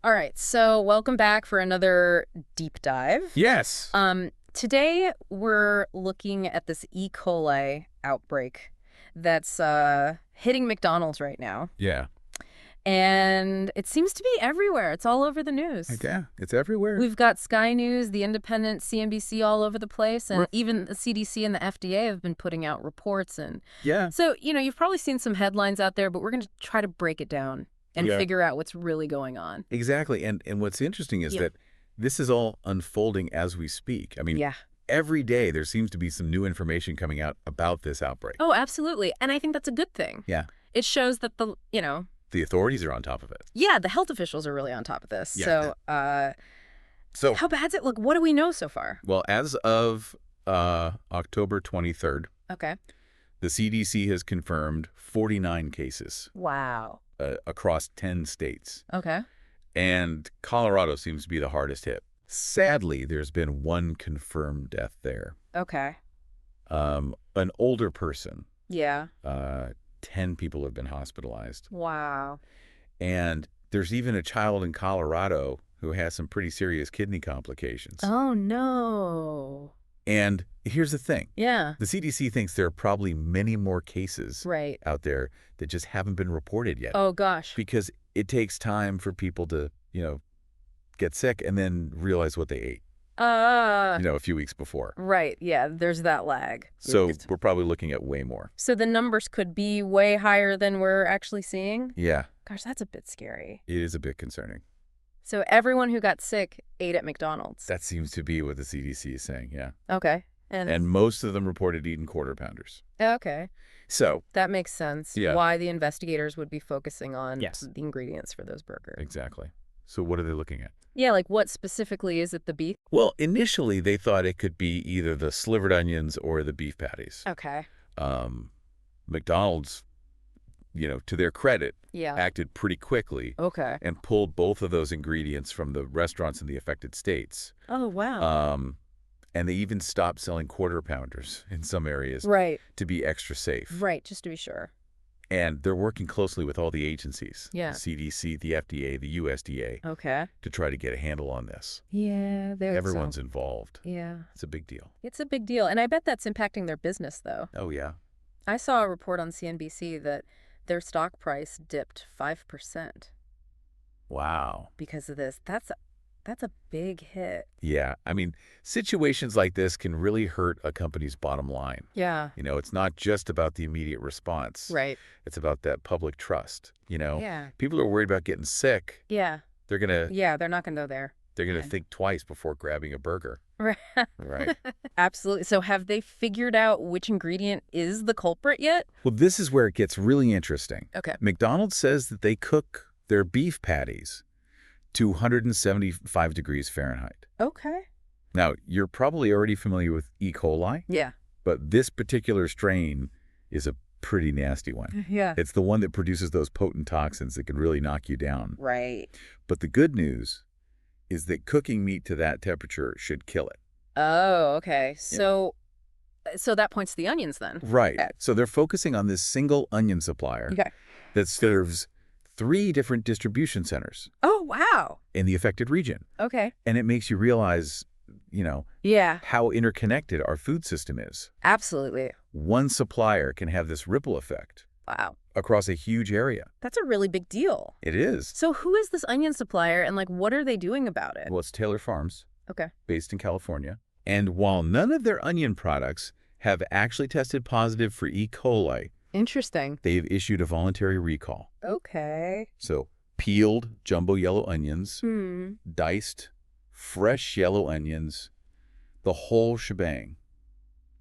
All right, so welcome back for another deep dive. Yes. Today we're looking at this E. coli outbreak that's hitting McDonald's right now. Yeah. And it seems to be everywhere. It's all over the news. Yeah, it's everywhere. We've got Sky News, The Independent, CNBC all over the place, and even the CDC and the FDA have been putting out reports. And Yeah. so, you've probably seen some headlines out there, but we're going to try to break it down and figure out what's really going on. Exactly. And what's interesting is that this is all unfolding as we speak. I mean, every day there seems to be some new information coming out about this outbreak. Oh, absolutely. And I think that's a good thing. Yeah. It shows that The authorities are on top of it. Yeah, the health officials are really on top of this. Yeah. So how bad's it look? What do we know so far? Well, as of October 23rd, okay, the CDC has confirmed 49 cases. Wow. Across 10 states. Okay. And Colorado seems to be the hardest hit. Sadly, there's been one confirmed death there. Okay. An older person. Yeah. 10 people have been hospitalized. Wow. And there's even a child in Colorado who has some pretty serious kidney complications. Oh, no. And here's the thing. Yeah. The CDC thinks there are probably many more cases out there that just haven't been reported yet. Oh, gosh. Because it takes time for people to, get sick and then realize what they ate. A few weeks before. Right. Yeah. There's that lag. So we're probably looking at way more. So the numbers could be way higher than we're actually seeing? Yeah. Gosh, that's a bit scary. It is a bit concerning. So everyone who got sick ate at McDonald's? That seems to be what the CDC is saying, yeah. Okay. And most of them reported eating Quarter Pounders. Okay. So that makes sense. Yeah. Why the investigators would be focusing on the ingredients for those burgers. Exactly. So what are they looking at? Yeah, like what specifically? Is it the beef? Well, initially they thought it could be either the slivered onions or the beef patties. Okay. McDonald's, to their credit, Yeah. acted pretty quickly. Okay. And pulled both of those ingredients from the restaurants in the affected states. Oh, wow. And they even stopped selling Quarter Pounders in some areas to be extra safe. Right, just to be sure. And they're working closely with all the agencies, Yeah. the CDC, the FDA, the USDA, Okay. to try to get a handle on this. Yeah, Everyone's involved. Yeah. It's a big deal. It's a big deal. And I bet that's impacting their business, though. Oh, yeah. I saw a report on CNBC that their stock price dipped 5%. Wow. Because of this. That's a big hit. Yeah. I mean, situations like this can really hurt a company's bottom line. Yeah. It's not just about the immediate response. Right. It's about that public trust. Yeah. People are worried about getting sick. Yeah. They're going to... Yeah, they're not going to go there. They're going to think twice before grabbing a burger. Right. Right. Absolutely. So have they figured out which ingredient is the culprit yet? Well, this is where it gets really interesting. Okay. McDonald's says that they cook their beef patties to 175 degrees Fahrenheit. Okay. Now, you're probably already familiar with E. coli. Yeah. But this particular strain is a pretty nasty one. Yeah. It's the one that produces those potent toxins that can really knock you down. Right. But the good news is that cooking meat to that temperature should kill it. Oh, okay. So that points to the onions then. Right. Okay. So they're focusing on this single onion supplier that serves 3 different distribution centers. Oh, wow. In the affected region. Okay. And it makes you realize, how interconnected our food system is. Absolutely. One supplier can have this ripple effect. Wow. Across a huge area. That's a really big deal. It is. So who is this onion supplier and what are they doing about it? Well, it's Taylor Farms. Okay. Based in California. And while none of their onion products have actually tested positive for E. coli, interesting, they've issued a voluntary recall. Okay. So peeled jumbo yellow onions, diced fresh yellow onions, the whole shebang.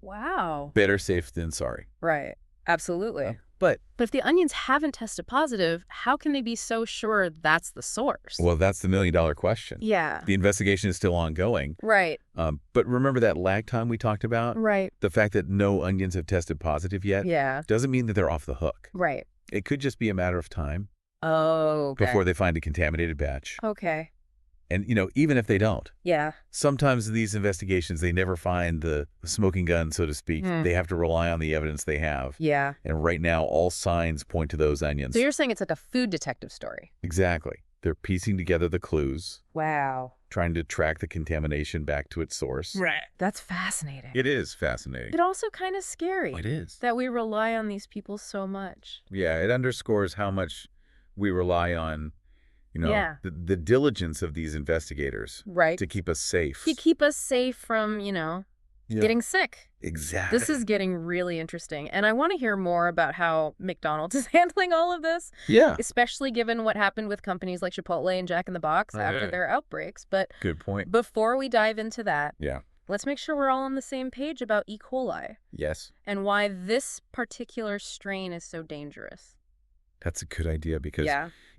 Wow. Better safe than sorry. Right. Absolutely. But if the onions haven't tested positive, how can they be so sure that's the source? Well, that's the million-dollar question. Yeah. The investigation is still ongoing. Right. But remember that lag time we talked about? Right. The fact that no onions have tested positive yet doesn't mean that they're off the hook. Right. It could just be a matter of time. Oh, okay. Before they find a contaminated batch. Okay. And, even if they don't. Yeah. Sometimes in these investigations, they never find the smoking gun, so to speak. They have to rely on the evidence they have. Yeah. And right now, all signs point to those onions. So you're saying it's like a food detective story. Exactly. They're piecing together the clues. Wow. Trying to track the contamination back to its source. Right. That's fascinating. It is fascinating. But also kind of scary. It is. That we rely on these people so much. Yeah, it underscores how much we rely on, the diligence of these investigators. Right. To keep us safe. To keep us safe from, getting sick. Exactly. This is getting really interesting. And I want to hear more about how McDonald's is handling all of this. Yeah. Especially given what happened with companies like Chipotle and Jack in the Box after their outbreaks. But good point. Before we dive into that, yeah, let's make sure we're all on the same page about E. coli. Yes. And why this particular strain is so dangerous. That's a good idea because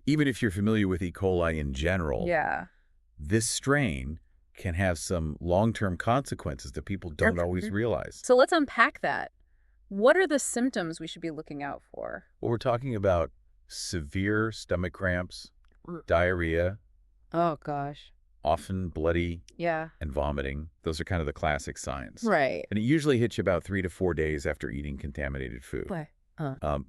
even if you're familiar with E. coli in general, this strain can have some long-term consequences that people don't always realize. So let's unpack that. What are the symptoms we should be looking out for? Well, we're talking about severe stomach cramps, diarrhea. Oh, gosh. Often bloody and vomiting. Those are kind of the classic signs. Right. And it usually hits you about 3 to 4 days after eating contaminated food. Why?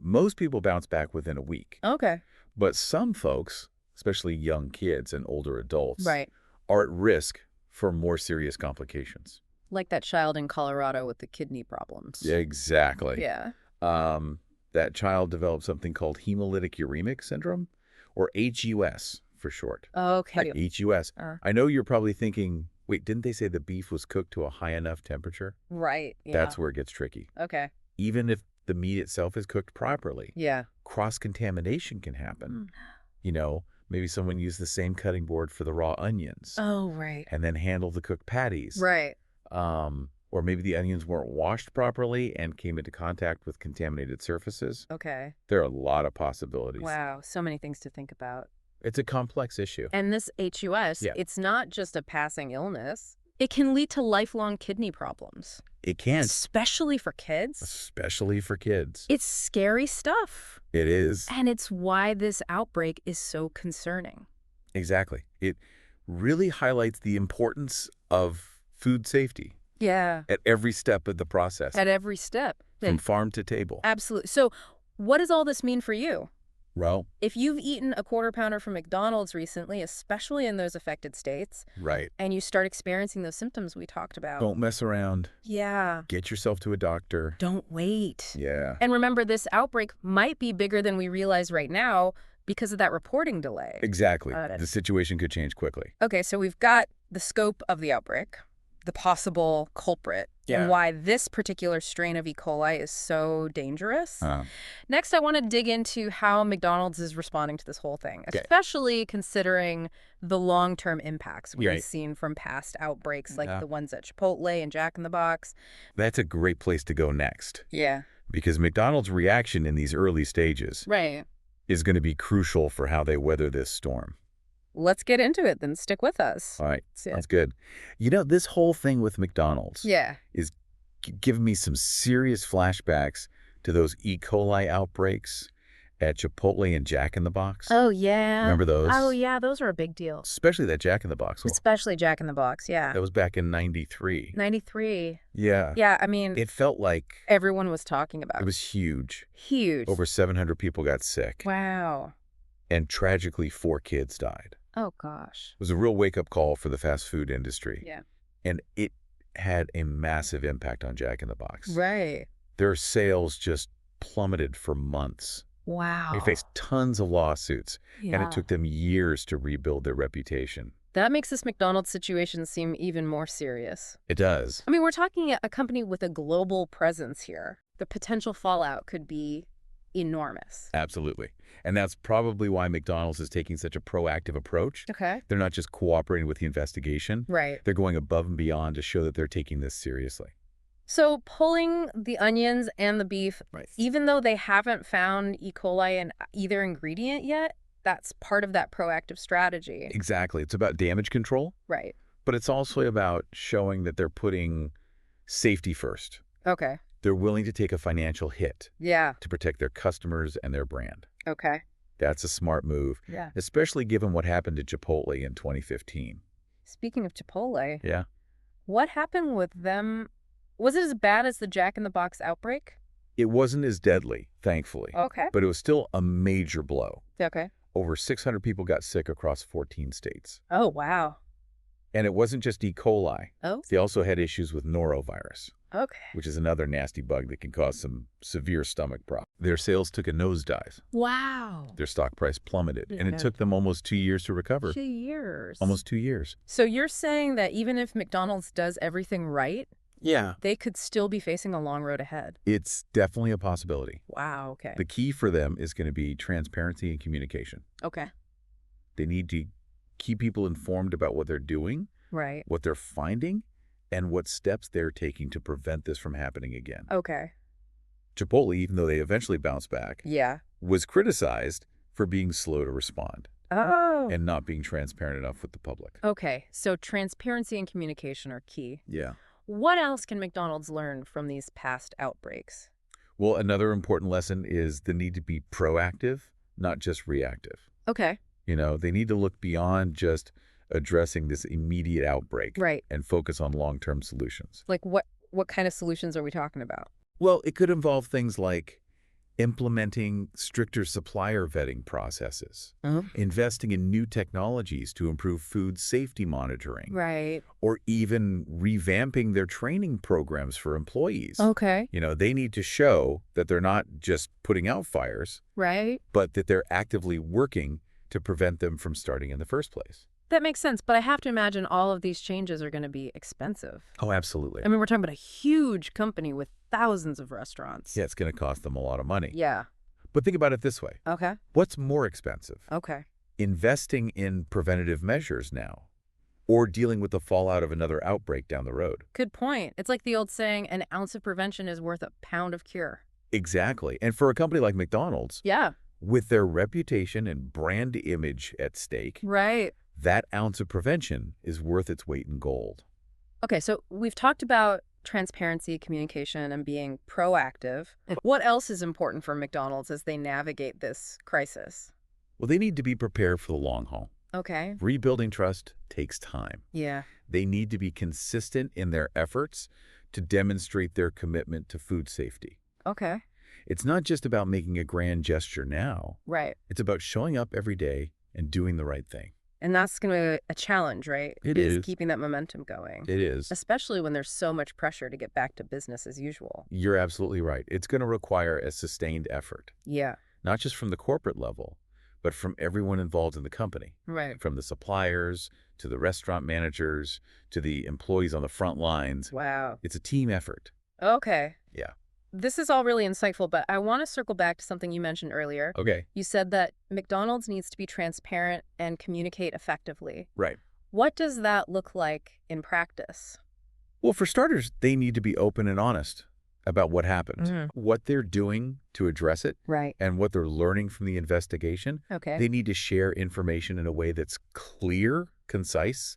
Most people bounce back within a week. Okay. But some folks, especially young kids and older adults, are at risk for more serious complications. Like that child in Colorado with the kidney problems. Yeah, exactly. Yeah. That child developed something called hemolytic uremic syndrome, or HUS for short. Okay. HUS. I know you're probably thinking, wait, didn't they say the beef was cooked to a high enough temperature? Right. Yeah. That's where it gets tricky. Okay. Even if the meat itself is cooked properly, cross-contamination can happen. Maybe someone used the same cutting board for the raw onions. Oh, right. And then handled the cooked patties. Right. Or maybe the onions weren't washed properly and came into contact with contaminated surfaces. Okay. There are a lot of possibilities. Wow. So many things to think about. It's a complex issue. And this HUS, it's not just a passing illness. It can lead to lifelong kidney problems. It can. Especially for kids. Especially for kids. It's scary stuff. It is. And it's why this outbreak is so concerning. Exactly. It really highlights the importance of food safety. Yeah. At every step of the process. At every step. From farm to table. Absolutely. So what does all this mean for you? Well, if you've eaten a Quarter Pounder from McDonald's recently, especially in those affected states, and you start experiencing those symptoms we talked about. Don't mess around. Yeah. Get yourself to a doctor. Don't wait. Yeah. And remember, this outbreak might be bigger than we realize right now because of that reporting delay. Exactly. The situation could change quickly. Okay, so we've got the scope of the outbreak, the possible culprit, and why this particular strain of E. coli is so dangerous. Next, I want to dig into how McDonald's is responding to this whole thing, especially considering the long-term impacts we've seen from past outbreaks like the ones at Chipotle and Jack in the Box. That's a great place to go next. Yeah. Because McDonald's reaction in these early stages is going to be crucial for how they weather this storm. Let's get into it, then. Stick with us. All right. Sounds good. This whole thing with McDonald's is giving me some serious flashbacks to those E. coli outbreaks at Chipotle and Jack in the Box. Oh, yeah. Remember those? Oh, yeah. Those were a big deal. Especially that Jack in the Box. Especially Jack in the Box, yeah. That was back in 93. 93. Yeah. Yeah, I mean. It felt like. Everyone was talking about it. It was huge. Huge. Over 700 people got sick. Wow. And tragically, 4 kids died. Oh, gosh. It was a real wake-up call for the fast food industry. Yeah. And it had a massive impact on Jack in the Box. Right. Their sales just plummeted for months. Wow. They faced tons of lawsuits, and it took them years to rebuild their reputation. That makes this McDonald's situation seem even more serious. It does. I mean, we're talking a company with a global presence here. The potential fallout could be enormous. Absolutely. And that's probably why McDonald's is taking such a proactive approach. Okay. They're not just cooperating with the investigation. Right. They're going above and beyond to show that they're taking this seriously. So pulling the onions and the beef, even though they haven't found E. coli in either ingredient yet, that's part of that proactive strategy. Exactly. It's about damage control. Right. But it's also about showing that they're putting safety first. Okay. They're willing to take a financial hit. Yeah. To protect their customers and their brand. Okay. That's a smart move. Yeah. Especially given what happened to Chipotle in 2015. Speaking of Chipotle. Yeah. What happened with them? Was it as bad as the Jack in the Box outbreak? It wasn't as deadly, thankfully. Okay. But it was still a major blow. Okay. Over 600 people got sick across 14 states. Oh, wow. And it wasn't just E. coli. Oh? They also had issues with norovirus. Okay. Which is another nasty bug that can cause some severe stomach problems. Their sales took a nosedive. Wow. Their stock price plummeted, and it took them almost 2 years to recover. 2 years. Almost 2 years. So you're saying that even if McDonald's does everything right, they could still be facing a long road ahead? It's definitely a possibility. Wow, okay. The key for them is going to be transparency and communication. Okay. They need to keep people informed about what they're doing, right, what they're finding, and what steps they're taking to prevent this from happening again. Okay. Chipotle, even though they eventually bounced back, was criticized for being slow to respond. Oh. And not being transparent enough with the public. Okay, so transparency and communication are key. Yeah. What else can McDonald's learn from these past outbreaks? Well, another important lesson is the need to be proactive, not just reactive. Okay. You know, they need to look beyond just addressing this immediate outbreak. Right. And focus on long-term solutions. Like what kind of solutions are we talking about? Well, it could involve things like implementing stricter supplier vetting processes, investing in new technologies to improve food safety monitoring, right, or even revamping their training programs for employees. Okay. You know, they need to show that they're not just putting out fires, right, but that they're actively working to prevent them from starting in the first place. That makes sense, but I have to imagine all of these changes are going to be expensive. Oh, absolutely. I mean, we're talking about a huge company with thousands of restaurants. Yeah, it's going to cost them a lot of money. Yeah. But think about it this way. Okay. What's more expensive? Okay. Investing in preventative measures now, or dealing with the fallout of another outbreak down the road? Good point. It's like the old saying, an ounce of prevention is worth a pound of cure. Exactly. And for a company like McDonald's, with their reputation and brand image at stake, right, that ounce of prevention is worth its weight in gold. Okay, so we've talked about transparency, communication, and being proactive. What else is important for McDonald's as they navigate this crisis? Well, they need to be prepared for the long haul. Okay. Rebuilding trust takes time. Yeah. They need to be consistent in their efforts to demonstrate their commitment to food safety. Okay. It's not just about making a grand gesture now. Right. It's about showing up every day and doing the right thing. And that's going to be a challenge, right? It is. Keeping that momentum going. It is. Especially when there's so much pressure to get back to business as usual. You're absolutely right. It's going to require a sustained effort. Yeah. Not just from the corporate level, but from everyone involved in the company. Right. From the suppliers, to the restaurant managers, to the employees on the front lines. Wow. It's a team effort. Okay. Yeah. This is all really insightful, but I want to circle back to something you mentioned earlier. Okay. You said that McDonald's needs to be transparent and communicate effectively. Right. What does that look like in practice? Well, for starters, they need to be open and honest about what happened, what they're doing to address it, right, and what they're learning from the investigation. Okay. They need to share information in a way that's clear, concise,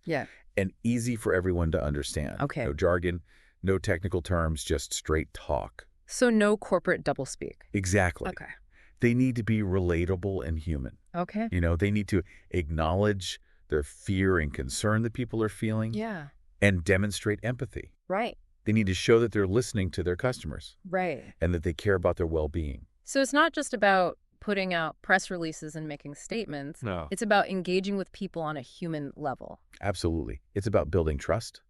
and easy for everyone to understand. Okay. No jargon, no technical terms, just straight talk. So no corporate doublespeak. Exactly. Okay. They need to be relatable and human. Okay. You know, they need to acknowledge their fear and concern that people are feeling. Yeah. And demonstrate empathy. Right. They need to show that they're listening to their customers. Right. And that they care about their well-being. So it's not just about putting out press releases and making statements. No. It's about engaging with people on a human level. Absolutely. It's about building trust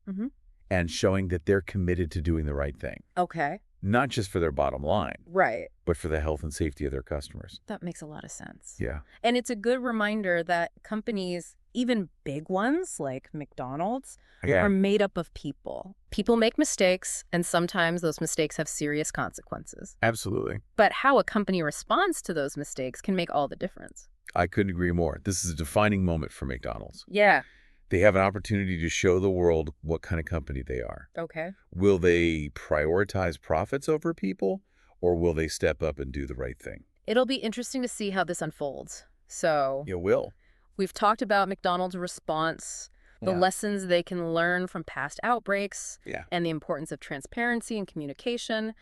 and showing that they're committed to doing the right thing. Okay. Not just for their bottom line. Right. But for the health and safety of their customers. That makes a lot of sense. Yeah. And it's a good reminder that companies, even big ones like McDonald's, are made up of people. People make mistakes, and sometimes those mistakes have serious consequences. Absolutely. But how a company responds to those mistakes can make all the difference. I couldn't agree more. This is a defining moment for McDonald's. Yeah. They have an opportunity to show the world what kind of company they are. Okay. Will they prioritize profits over people, or will they step up and do the right thing? It'll be interesting to see how this unfolds. So It will. We've talked about McDonald's response, the lessons they can learn from past outbreaks, and the importance of transparency and communication.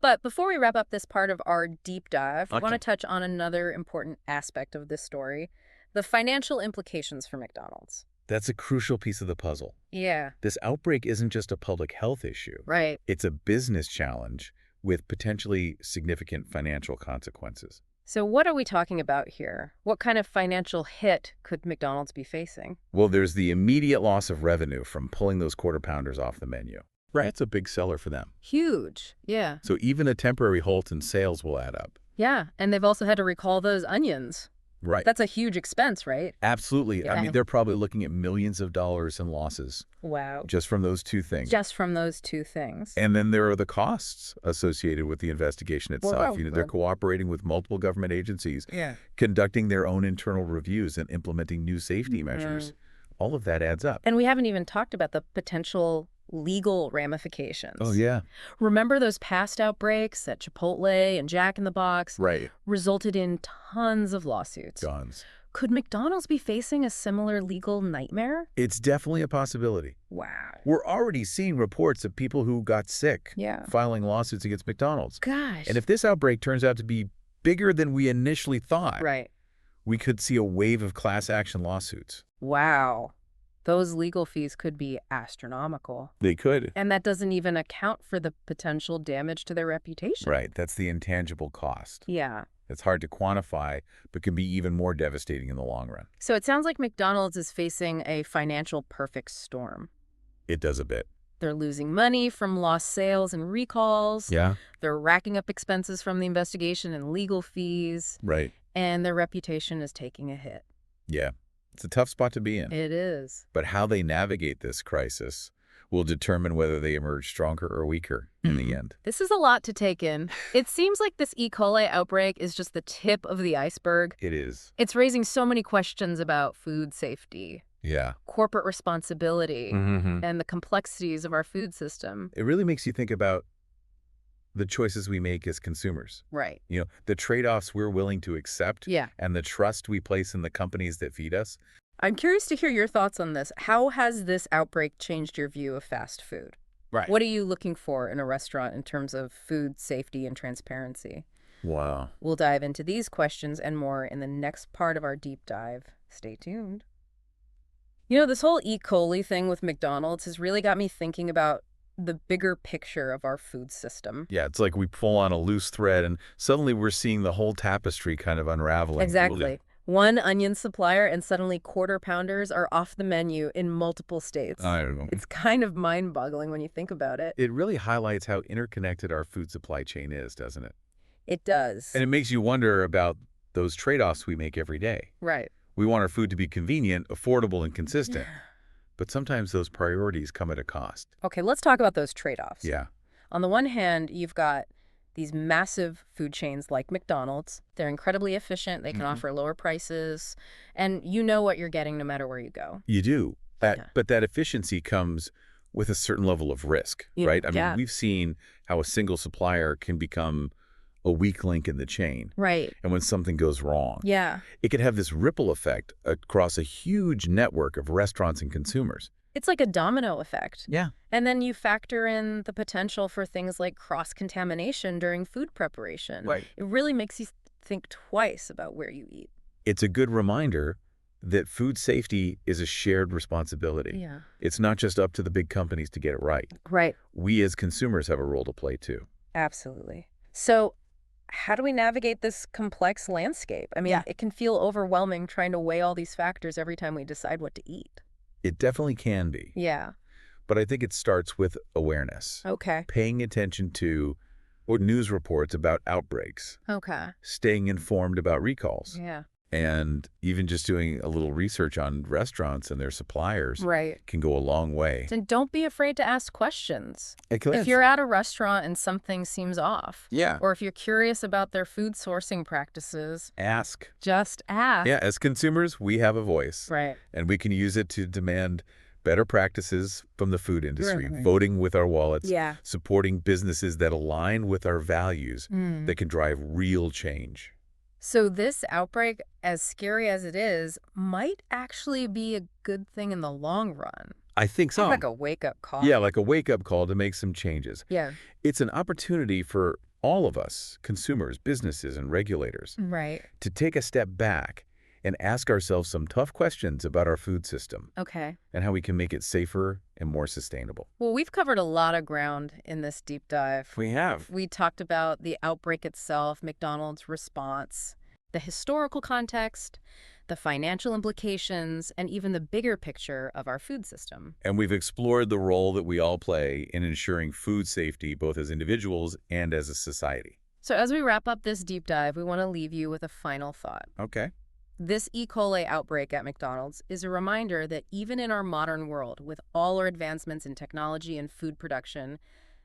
But before we wrap up this part of our deep dive, I want to touch on another important aspect of this story, the financial implications for McDonald's. That's a crucial piece of the puzzle. Yeah. This outbreak isn't just a public health issue. Right. It's a business challenge with potentially significant financial consequences. So what are we talking about here? What kind of financial hit could McDonald's be facing? Well, there's the immediate loss of revenue from pulling those Quarter Pounders off the menu. Right. That's a big seller for them. Huge, yeah. So even a temporary halt in sales will add up. Yeah, and they've also had to recall those onions. Right. That's a huge expense, right? Absolutely. Yeah. I mean, they're probably looking at millions of dollars in losses. Wow. Just from those two things. Just from those two things. And then there are the costs associated with the investigation itself. Well, they're cooperating with multiple government agencies, yeah, conducting their own internal reviews and implementing new safety measures. All of that adds up. And we haven't even talked about the potential legal ramifications. Oh, yeah. Remember those past outbreaks at Chipotle and Jack in the Box? Right. Resulted in tons of lawsuits. Tons. Could McDonald's be facing a similar legal nightmare? It's definitely a possibility. Wow. We're already seeing reports of people who got sick filing lawsuits against McDonald's. Gosh. And if this outbreak turns out to be bigger than we initially thought, we could see a wave of class action lawsuits. Wow. Those legal fees could be astronomical. They could. And that doesn't even account for the potential damage to their reputation. Right. That's the intangible cost. Yeah. It's hard to quantify, but can be even more devastating in the long run. So it sounds like McDonald's is facing a financial perfect storm. It does a bit. They're losing money from lost sales and recalls. Yeah. They're racking up expenses from the investigation and legal fees. Right. And their reputation is taking a hit. Yeah. It's a tough spot to be in. It is. But how they navigate this crisis will determine whether they emerge stronger or weaker in the end. This is a lot to take in. It seems like this E. coli outbreak is just the tip of the iceberg. It is. It's raising so many questions about food safety. Yeah. Corporate responsibility and the complexities of our food system. It really makes you think about the choices we make as consumers. Right. You know, the trade-offs we're willing to accept and the trust we place in the companies that feed us. I'm curious to hear your thoughts on this. How has this outbreak changed your view of fast food? Right. What are you looking for in a restaurant in terms of food safety and transparency? Wow. We'll dive into these questions and more in the next part of our deep dive. Stay tuned. You know, this whole E. coli thing with McDonald's has really got me thinking about the bigger picture of our food system. Yeah, it's like we pull on a loose thread and suddenly we're seeing the whole tapestry kind of unraveling. Exactly. One onion supplier and suddenly Quarter Pounders are off the menu in multiple states. I don't know. It's kind of mind-boggling when you think about it. It really highlights how interconnected our food supply chain is, doesn't it? It does. And it makes you wonder about those trade-offs we make every day. Right. We want our food to be convenient, affordable, and consistent. But sometimes those priorities come at a cost. Okay, let's talk about those trade-offs. Yeah. On the one hand, you've got these massive food chains like McDonald's. They're incredibly efficient. They can offer lower prices. And you know what you're getting no matter where you go. You do. But that efficiency comes with a certain level of risk, right? I mean, we've seen how a single supplier can become a weak link in the chain. Right. And when something goes wrong, it could have this ripple effect across a huge network of restaurants and consumers. It's like a domino effect. Yeah. And then you factor in the potential for things like cross-contamination during food preparation. Right. It really makes you think twice about where you eat. It's a good reminder that food safety is a shared responsibility. Yeah. It's not just up to the big companies to get it right. Right. We as consumers have a role to play too. Absolutely. So how do we navigate this complex landscape? I mean, it can feel overwhelming trying to weigh all these factors every time we decide what to eat. It definitely can be. Yeah. But I think it starts with awareness. Okay. Paying attention to news reports about outbreaks. Okay. Staying informed about recalls. Yeah. And even just doing a little research on restaurants and their suppliers can go a long way. And don't be afraid to ask questions. If you're at a restaurant and something seems off, or if you're curious about their food sourcing practices, ask. Just ask. Yeah, as consumers, we have a voice. Right. And we can use it to demand better practices from the food industry, voting with our wallets, supporting businesses that align with our values that can drive real change. So this outbreak, as scary as it is, might actually be a good thing in the long run. I think so. Like a wake-up call. Yeah, like a wake-up call to make some changes. Yeah. It's an opportunity for all of us, consumers, businesses, and regulators, right, to take a step back and ask ourselves some tough questions about our food system. Okay. And how we can make it safer and more sustainable. Well, we've covered a lot of ground in this deep dive. We have. We talked about the outbreak itself, McDonald's response, the historical context, the financial implications, and even the bigger picture of our food system. And we've explored the role that we all play in ensuring food safety, both as individuals and as a society. So as we wrap up this deep dive, we want to leave you with a final thought. Okay. This E. coli outbreak at McDonald's is a reminder that even in our modern world, with all our advancements in technology and food production,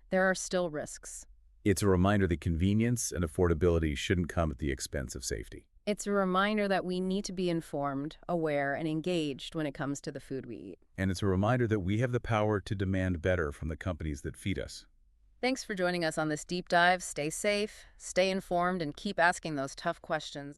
there are still risks. It's a reminder that convenience and affordability shouldn't come at the expense of safety. It's a reminder that we need to be informed, aware, and engaged when it comes to the food we eat. And it's a reminder that we have the power to demand better from the companies that feed us. Thanks for joining us on this deep dive. Stay safe, stay informed, and keep asking those tough questions.